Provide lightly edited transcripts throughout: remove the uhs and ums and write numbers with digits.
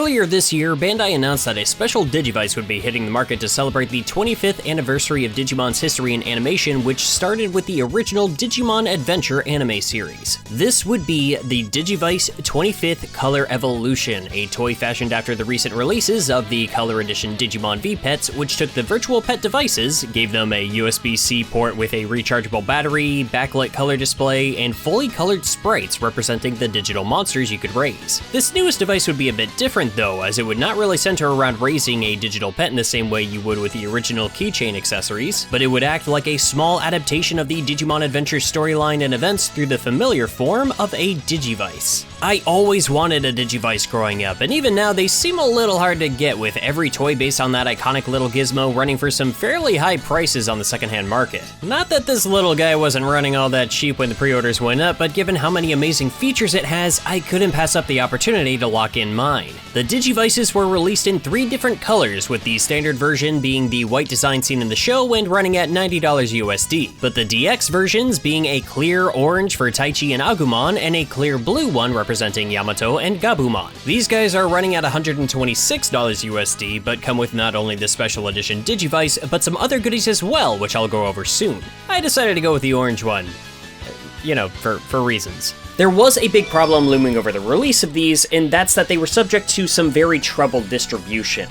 Earlier this year, Bandai announced that a special Digivice would be hitting the market to celebrate the 25th anniversary of Digimon's history in animation, which started with the original Digimon Adventure anime series. This would be the Digivice 25th Color Evolution, a toy fashioned after the recent releases of the Color Edition Digimon V-Pets, which took the virtual pet devices, gave them a USB-C port with a rechargeable battery, backlit color display, and fully colored sprites representing the digital monsters you could raise. This newest device would be a bit different though, as it would not really center around raising a digital pet in the same way you would with the original keychain accessories, but it would act like a small adaptation of the Digimon Adventure storyline and events through the familiar form of a Digivice. I always wanted a Digivice growing up, and even now they seem a little hard to get, with every toy based on that iconic little gizmo running for some fairly high prices on the secondhand market. Not that this little guy wasn't running all that cheap when the pre-orders went up, but given how many amazing features it has, I couldn't pass up the opportunity to lock in mine. The Digivices were released in 3 different colors, with the standard version being the white design seen in the show and running at $90 USD, but the DX versions being a clear orange for Taichi and Agumon and a clear blue one representing Yamato and Gabumon. These guys are running at $126 USD, but come with not only the special edition Digivice, but some other goodies as well, which I'll go over soon. I decided to go with the orange one, you know, for reasons. There was a big problem looming over the release of these, and that's that they were subject to some very troubled distribution.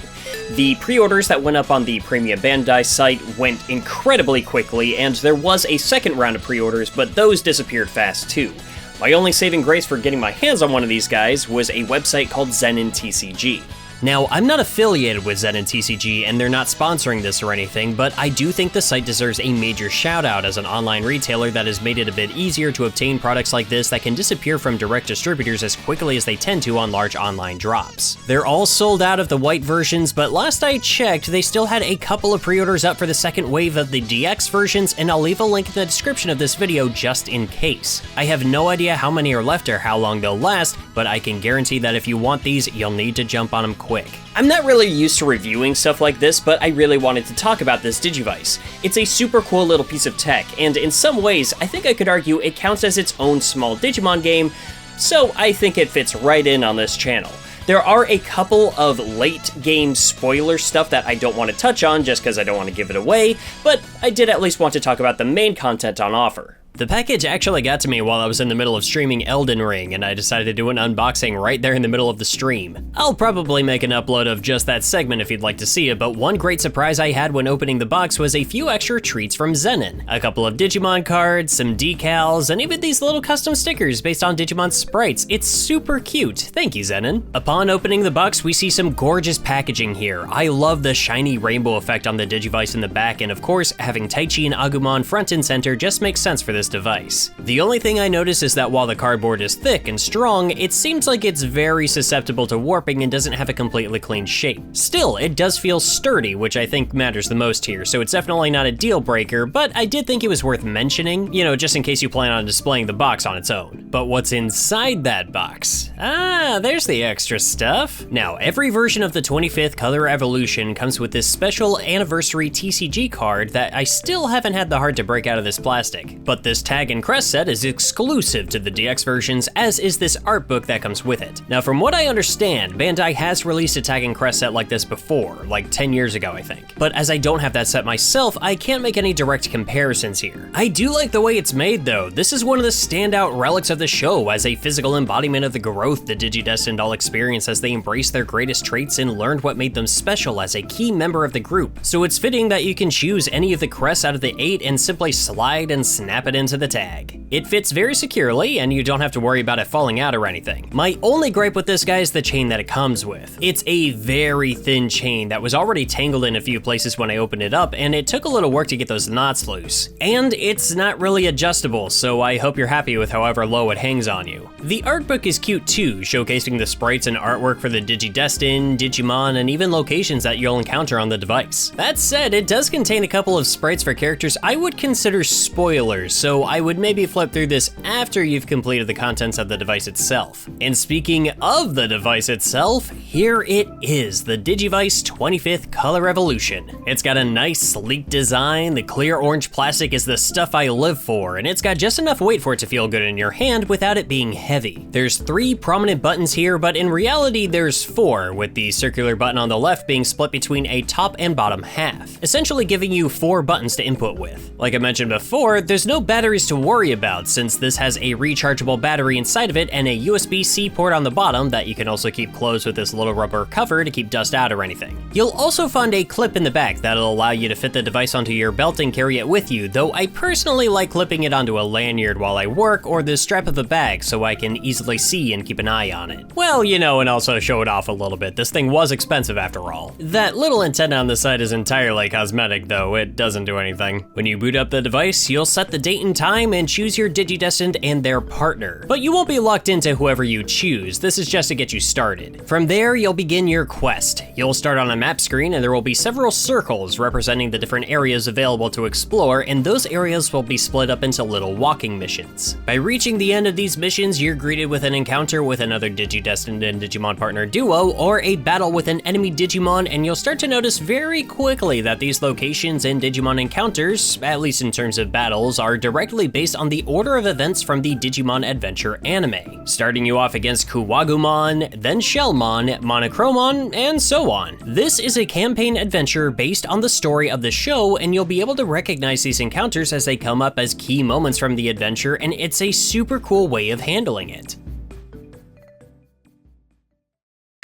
The pre-orders that went up on the Premium Bandai site went incredibly quickly, and there was a second round of pre-orders, but those disappeared fast too. My only saving grace for getting my hands on one of these guys was a website called ZeninTCG. Now, I'm not affiliated with ZeninTCG, and they're not sponsoring this or anything, but I do think the site deserves a major shout out as an online retailer that has made it a bit easier to obtain products like this that can disappear from direct distributors as quickly as they tend to on large online drops. They're all sold out of the white versions, but last I checked, they still had a couple of pre-orders up for the second wave of the DX versions, and I'll leave a link in the description of this video just in case. I have no idea how many are left or how long they'll last, but I can guarantee that if you want these, you'll need to jump on them quick. I'm not really used to reviewing stuff like this, but I really wanted to talk about this Digivice. It's a super cool little piece of tech, and in some ways, I think I could argue it counts as its own small Digimon game, so I think it fits right in on this channel. There are a couple of late game spoiler stuff that I don't want to touch on just because I don't want to give it away, but I did at least want to talk about the main content on offer. The package actually got to me while I was in the middle of streaming Elden Ring, and I decided to do an unboxing right there in the middle of the stream. I'll probably make an upload of just that segment if you'd like to see it, but one great surprise I had when opening the box was a few extra treats from Zenin. A couple of Digimon cards, some decals, and even these little custom stickers based on Digimon sprites. It's super cute. Thank you, Zenin. Upon opening the box, we see some gorgeous packaging here. I love the shiny rainbow effect on the Digivice in the back, and of course, having Taichi and Agumon front and center just makes sense for this device. The only thing I notice is that while the cardboard is thick and strong, it seems like it's very susceptible to warping and doesn't have a completely clean shape. Still, it does feel sturdy, which I think matters the most here, so it's definitely not a deal breaker, but I did think it was worth mentioning, you know, just in case you plan on displaying the box on its own. But what's inside that box? Ah, there's the extra stuff. Now, every version of the 25th Color Evolution comes with this special anniversary TCG card that I still haven't had the heart to break out of this plastic, but this tag and crest set is exclusive to the DX versions, as is this art book that comes with it. Now, from what I understand, Bandai has released a tag and crest set like this before, like 10 years ago, I think. But as I don't have that set myself, I can't make any direct comparisons here. I do like the way it's made though. This is one of the standout relics of the show as a physical embodiment of the growth the Digidestined all experience as they embraced their greatest traits and learned what made them special as a key member of the group. So it's fitting that you can choose any of the crests out of the 8 and simply slide and snap it into the tag. It fits very securely, and you don't have to worry about it falling out or anything. My only gripe with this guy is the chain that it comes with. It's a very thin chain that was already tangled in a few places when I opened it up, and it took a little work to get those knots loose. And it's not really adjustable, so I hope you're happy with however low it hangs on you. The art book is cute too, showcasing the sprites and artwork for the Digidestined, Digimon, and even locations that you'll encounter on the device. That said, it does contain a couple of sprites for characters I would consider spoilers, so so I would maybe flip through this after you've completed the contents of the device itself. And speaking of the device itself, here it is, the Digivice 25th Color Revolution. It's got a nice sleek design, the clear orange plastic is the stuff I live for, and it's got just enough weight for it to feel good in your hand without it being heavy. There's 3 prominent buttons here, but in reality there's 4, with the circular button on the left being split between a top and bottom half, essentially giving you 4 buttons to input with. Like I mentioned before, there's no batteries to worry about since this has a rechargeable battery inside of it and a USB-C port on the bottom that you can also keep closed with this little rubber cover to keep dust out or anything. You'll also find a clip in the back that'll allow you to fit the device onto your belt and carry it with you, though I personally like clipping it onto a lanyard while I work or the strap of the bag so I can easily see and keep an eye on it. Well, you know, and also show it off a little bit. This thing was expensive after all. That little antenna on the side is entirely cosmetic though, it doesn't do anything. When you boot up the device, you'll set the date and time and choose your Digidestined and their partner. But you won't be locked into whoever you choose, this is just to get you started. From there, you'll begin your quest. You'll start on a map screen and there will be several circles representing the different areas available to explore, and those areas will be split up into little walking missions. By reaching the end of these missions, you're greeted with an encounter with another Digidestined and Digimon partner duo, or a battle with an enemy Digimon, and you'll start to notice very quickly that these locations and Digimon encounters, at least in terms of battles, are directly based on the order of events from the Digimon Adventure anime, starting you off against Kuwagumon, then Shellmon, Monochromon, and so on. This is a campaign adventure based on the story of the show, and you'll be able to recognize these encounters as they come up as key moments from the adventure, and it's a super cool way of handling it.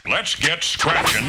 Let's get scratching.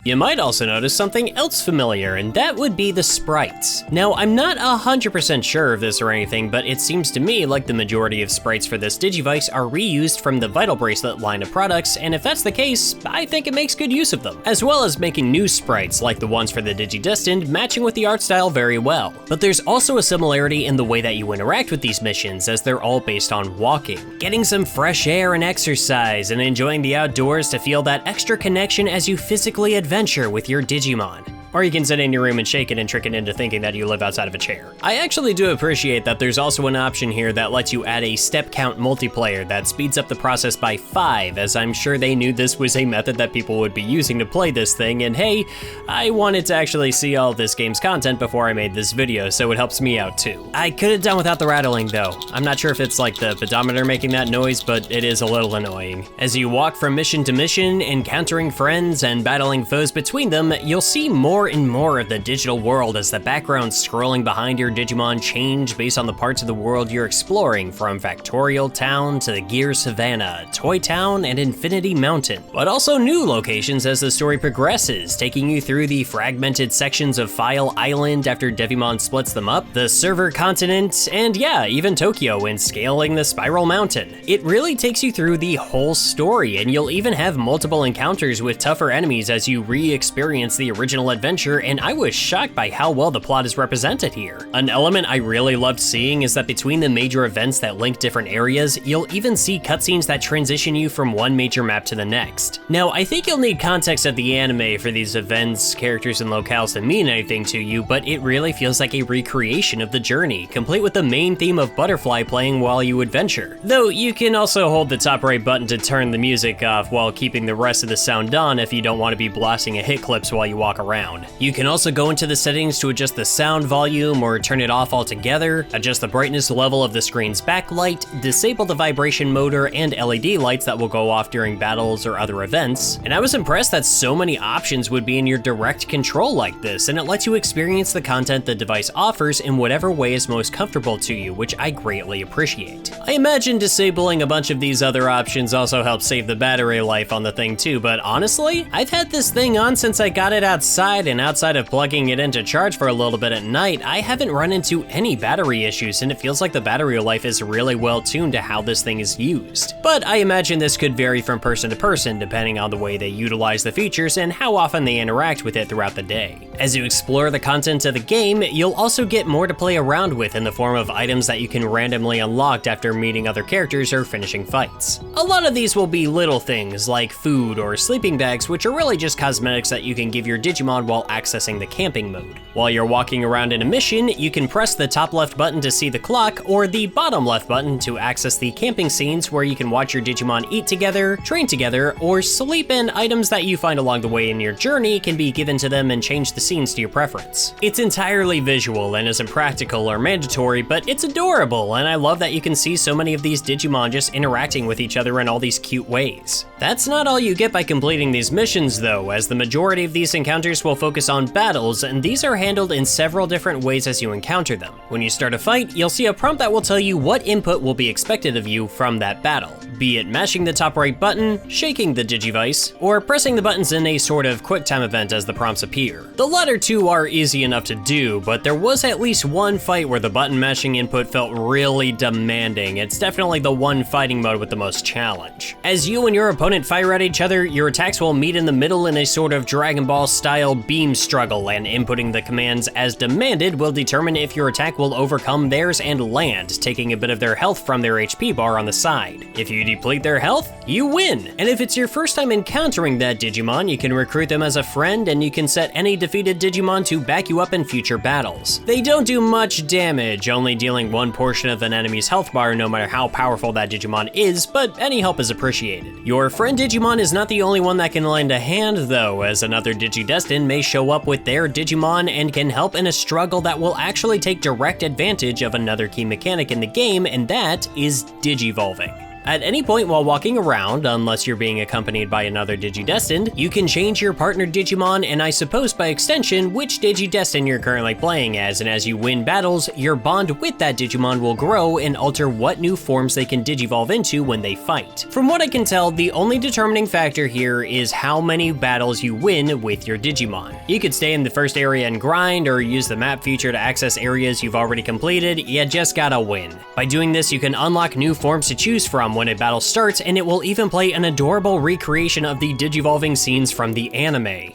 You might also notice something else familiar, and that would be the sprites. Now, I'm not 100% sure of this or anything, but it seems to me like the majority of sprites for this Digivice are reused from the Vital Bracelet line of products, and if that's the case, I think it makes good use of them, as well as making new sprites like the ones for the Digidestined matching with the art style very well. But there's also a similarity in the way that you interact with these missions, as they're all based on walking, getting some fresh air and exercise, and enjoying the outdoors to feel that extra connection as you physically adventure with your Digimon. Or you can sit in your room and shake it and trick it into thinking that you live outside of a chair. I actually do appreciate that there's also an option here that lets you add a step count multiplayer that speeds up the process by 5, as I'm sure they knew this was a method that people would be using to play this thing, and hey, I wanted to actually see all this game's content before I made this video, so it helps me out too. I could have done without the rattling though. I'm not sure if it's like the pedometer making that noise, but it is a little annoying. As you walk from mission to mission, encountering friends and battling foes between them, you'll see more and more of the digital world as the background scrolling behind your Digimon change based on the parts of the world you're exploring, from Factorial Town to the Gear Savannah, Toy Town, and Infinity Mountain. But also new locations as the story progresses, taking you through the fragmented sections of File Island after Devimon splits them up, the Server Continent, and yeah, even Tokyo in scaling the Spiral Mountain. It really takes you through the whole story, and you'll even have multiple encounters with tougher enemies as you re-experience the original adventure, and I was shocked by how well the plot is represented here. An element I really loved seeing is that between the major events that link different areas, you'll even see cutscenes that transition you from one major map to the next. Now, I think you'll need context of the anime for these events, characters, and locales to mean anything to you, but it really feels like a recreation of the journey, complete with the main theme of Butterfly playing while you adventure. Though you can also hold the top right button to turn the music off while keeping the rest of the sound on if you don't want to be blasting a hit clips while you walk around. You can also go into the settings to adjust the sound volume or turn it off altogether, adjust the brightness level of the screen's backlight, disable the vibration motor and LED lights that will go off during battles or other events, and I was impressed that so many options would be in your direct control like this, and it lets you experience the content the device offers in whatever way is most comfortable to you, which I greatly appreciate. I imagine disabling a bunch of these other options also helps save the battery life on the thing too, but honestly, I've had this thing on since I got it outside and outside of plugging it in to charge for a little bit at night, I haven't run into any battery issues, and it feels like the battery life is really well tuned to how this thing is used. But I imagine this could vary from person to person depending on the way they utilize the features and how often they interact with it throughout the day. As you explore the content of the game, you'll also get more to play around with in the form of items that you can randomly unlock after meeting other characters or finishing fights. A lot of these will be little things like food or sleeping bags, which are really just cosmetics that you can give your Digimon while accessing the camping mode. While you're walking around in a mission, you can press the top left button to see the clock or the bottom left button to access the camping scenes where you can watch your Digimon eat together, train together, or sleep, and items that you find along the way in your journey can be given to them and change the scenes to your preference. It's entirely visual and isn't practical or mandatory, but it's adorable, and I love that you can see so many of these Digimon just interacting with each other in all these cute ways. That's not all you get by completing these missions though, as the majority of these encounters will focus on battles, and these are handled in several different ways as you encounter them. When you start a fight, you'll see a prompt that will tell you what input will be expected of you from that battle, be it mashing the top right button, shaking the Digivice, or pressing the buttons in a sort of quick time event as the prompts appear. The latter two are easy enough to do, but there was at least one fight where the button mashing input felt really demanding. It's definitely the one fighting mode with the most challenge. As you and your opponent fire at each other, your attacks will meet in the middle in a sort of Dragon Ball style beam struggle, and inputting the commands as demanded will determine if your attack will overcome theirs and land, taking a bit of their health from their HP bar on the side. If you deplete their health, you win! And if it's your first time encountering that Digimon, you can recruit them as a friend, and you can set any defeated Digimon to back you up in future battles. They don't do much damage, only dealing one portion of an enemy's health bar no matter how powerful that Digimon is, but any help is appreciated. Your friend Digimon is not the only one that can lend a hand though, as another Digidestined may show up with their Digimon and can help in a struggle that will actually take direct advantage of another key mechanic in the game, and that is Digivolving. At any point while walking around, unless you're being accompanied by another Digidestined, you can change your partnered Digimon and I suppose by extension which Digidestined you're currently playing as, and as you win battles, your bond with that Digimon will grow and alter what new forms they can Digivolve into when they fight. From what I can tell, the only determining factor here is how many battles you win with your Digimon. You could stay in the first area and grind, or use the map feature to access areas you've already completed. You just gotta win. By doing this, you can unlock new forms to choose from when a battle starts, and it will even play an adorable recreation of the Digivolving scenes from the anime.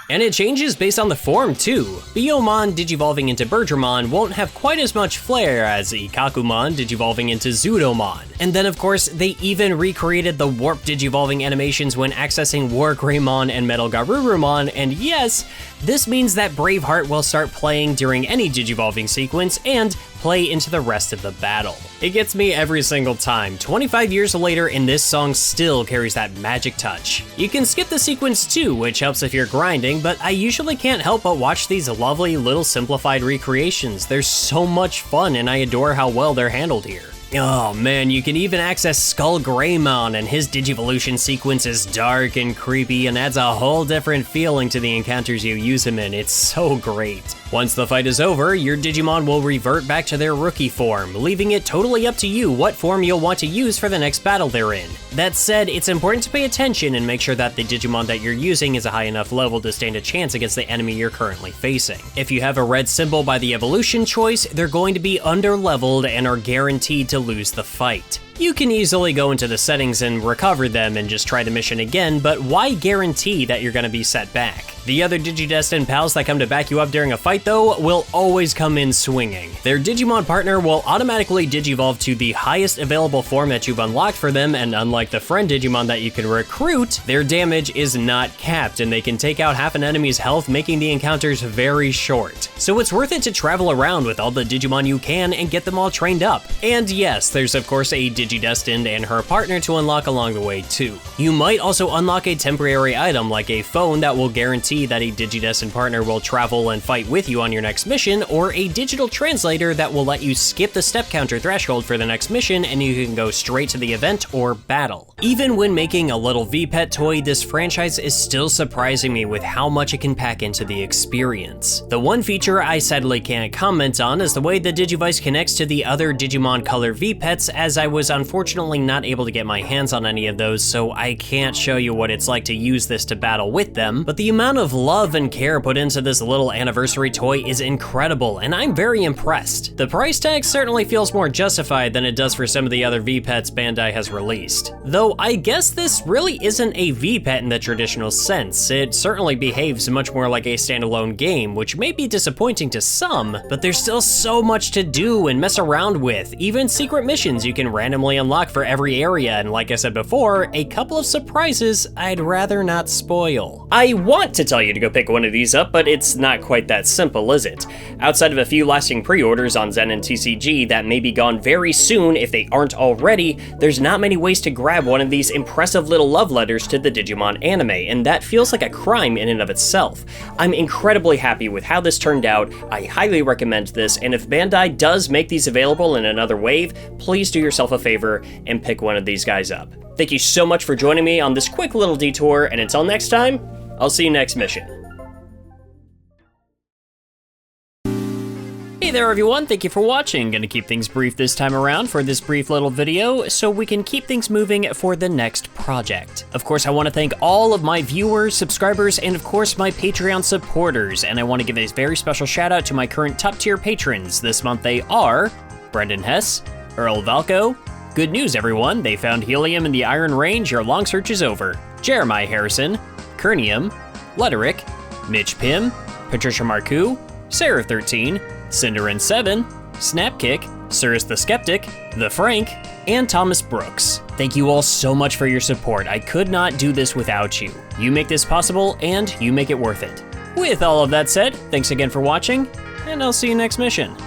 And it changes based on the form too. Biyomon digivolving into Birdramon won't have quite as much flair as Ikakumon digivolving into Zudomon. And then of course, they even recreated the warp digivolving animations when accessing War Greymon and Metal Garurumon, and yes, this means that Braveheart will start playing during any digivolving sequence and play into the rest of the battle. It gets me every single time. 25 years later, and this song still carries that magic touch. You can skip the sequence too, which helps if you're grinding, but I usually can't help but watch these lovely little simplified recreations. They're so much fun, and I adore how well they're handled here. Oh man, you can even access Skull Greymon, and his Digivolution sequence is dark and creepy and adds a whole different feeling to the encounters you use him in. It's so great. Once the fight is over, your Digimon will revert back to their rookie form, leaving it totally up to you what form you'll want to use for the next battle they're in. That said, it's important to pay attention and make sure that the Digimon that you're using is a high enough level to stand a chance against the enemy you're currently facing. If you have a red symbol by the evolution choice, they're going to be under-leveled and are guaranteed to lose the fight. You can easily go into the settings and recover them and just try the mission again, but why guarantee that you're gonna be set back? The other Digidestined pals that come to back you up during a fight though, will always come in swinging. Their Digimon partner will automatically Digivolve to the highest available form that you've unlocked for them, and unlike the friend Digimon that you can recruit, their damage is not capped and they can take out half an enemy's health, making the encounters very short. So it's worth it to travel around with all the Digimon you can and get them all trained up. And yes, there's of course a Digidestined and her partner to unlock along the way too. You might also unlock a temporary item like a phone that will guarantee that a Digidestined partner will travel and fight with you on your next mission, or a digital translator that will let you skip the step counter threshold for the next mission and you can go straight to the event or battle. Even when making a little V-Pet toy, this franchise is still surprising me with how much it can pack into the experience. The one feature I sadly can't comment on is the way the Digivice connects to the other Digimon Color V-Pets, as I was unfortunately not able to get my hands on any of those, so I can't show you what it's like to use this to battle with them, but the amount of love and care put into this little anniversary toy is incredible, and I'm very impressed. The price tag certainly feels more justified than it does for some of the other V-Pets Bandai has released. Though I guess this really isn't a V-Pet in the traditional sense. It certainly behaves much more like a standalone game, which may be disappointing to some, but there's still so much to do and mess around with, even secret missions you can randomly unlock for every area, and like I said before, a couple of surprises I'd rather not spoil. I want to tell you to go pick one of these up, but it's not quite that simple, is it? Outside of a few lasting pre-orders on ZeninTCG that may be gone very soon if they aren't already, there's not many ways to grab one of these impressive little love letters to the Digimon anime, and that feels like a crime in and of itself. I'm incredibly happy with how this turned out, I highly recommend this, and if Bandai does make these available in another wave, please do yourself a favor and pick one of these guys up. Thank you so much for joining me on this quick little detour, and until next time, I'll see you next mission. Hey there everyone, thank you for watching. Gonna keep things brief this time around for this brief little video so we can keep things moving for the next project. Of course, I wanna thank all of my viewers, subscribers, and of course my Patreon supporters, and I wanna give a very special shout out to my current top tier patrons. This month they are Brendan Hess, Earl Valco, Good news everyone, they found helium in the Iron Range, your long search is over. Jeremiah Harrison, Kernium, Letterick, Mitch Pym, Patricia Marcoux, Sarah13, Cinderin7, Snapkick, Cirrus the Skeptic, The Frank, and Thomas Brooks. Thank you all so much for your support. I could not do this without you. You make this possible, and you make it worth it. With all of that said, thanks again for watching, and I'll see you next mission.